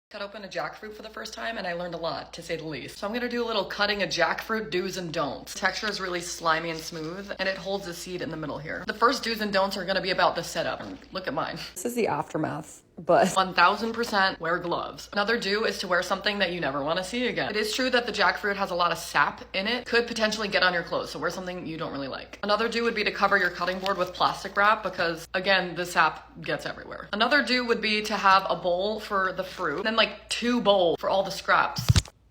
Cut open a jackfruit for the first time and I learned a lot, to say the least. So I'm gonna do a little cutting a jackfruit do's and don'ts. Texture is really slimy and smooth and it holds the seed in the middle here. The first do's and don'ts are gonna be about the setup. Look at mine. This is the aftermath, but 1000% wear gloves. Another do is to wear something that you never wanna see again. It is true that the jackfruit has a lot of sap in it, could potentially get on your clothes, so wear something you don't really like. Another do would be to cover your cutting board with plastic wrap because again, the sap gets everywhere. Another do would be to have a bowl for the fruit, then like 2 bowls for all the scraps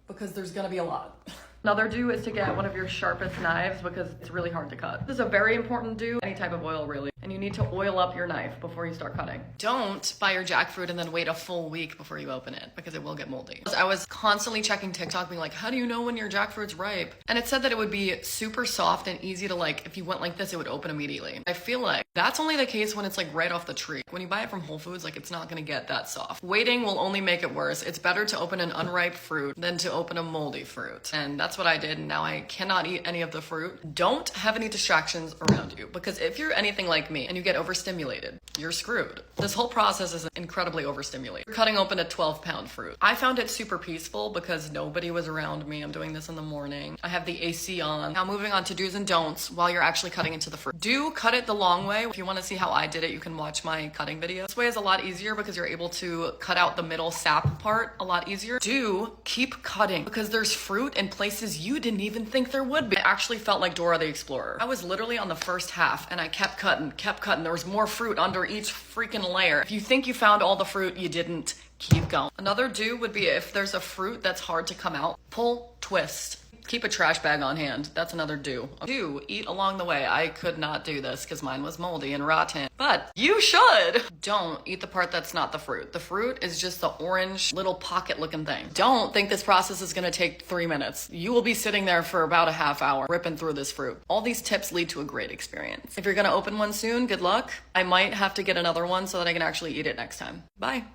because there's gonna be a lot. Another do is to get one of your sharpest knives because it's really hard to cut. This is a very important do, any type of oil really. And you need to oil up your knife before you start cutting. Don't buy your jackfruit and then wait a full week before you open it because it will get moldy. I was constantly checking TikTok being like, how do you know when your jackfruit's ripe? And it said that it would be super soft and easy to like, if you went like this, it would open immediately. I feel like that's only the case when it's like right off the tree. When you buy it from Whole Foods, like it's not gonna get that soft. Waiting will only make it worse. It's better to open an unripe fruit than to open a moldy fruit. And that's what I did. And now I cannot eat any of the fruit. Don't have any distractions around you because if you're anything like me and you get overstimulated, you're screwed. This whole process is incredibly overstimulating. You're cutting open a 12-pound fruit. I found it super peaceful because nobody was around me. I'm doing this in the morning. I have the AC on. Now moving on to do's and don'ts while you're actually cutting into the fruit. Do cut it the long way. If you want to see how I did it, you can watch my cutting video. This way is a lot easier because you're able to cut out the middle sap part a lot easier. Do keep cutting because there's fruit in places you didn't even think there would be. I actually felt like Dora the Explorer. I was literally on the first half and I kept cutting. There was more fruit under each freaking layer. If you think you found all the fruit, you didn't. Keep going. Another do would be if there's a fruit that's hard to come out, pull, twist. Keep a trash bag on hand. That's another do. Do eat along the way. I could not do this because mine was moldy and rotten, but you should. Don't eat the part that's not the fruit. The fruit is just the orange little pocket looking thing. Don't think this process is gonna take 3 minutes. You will be sitting there for about a half hour ripping through this fruit. All these tips lead to a great experience. If you're gonna open one soon, good luck. I might have to get another one so that I can actually eat it next time. Bye.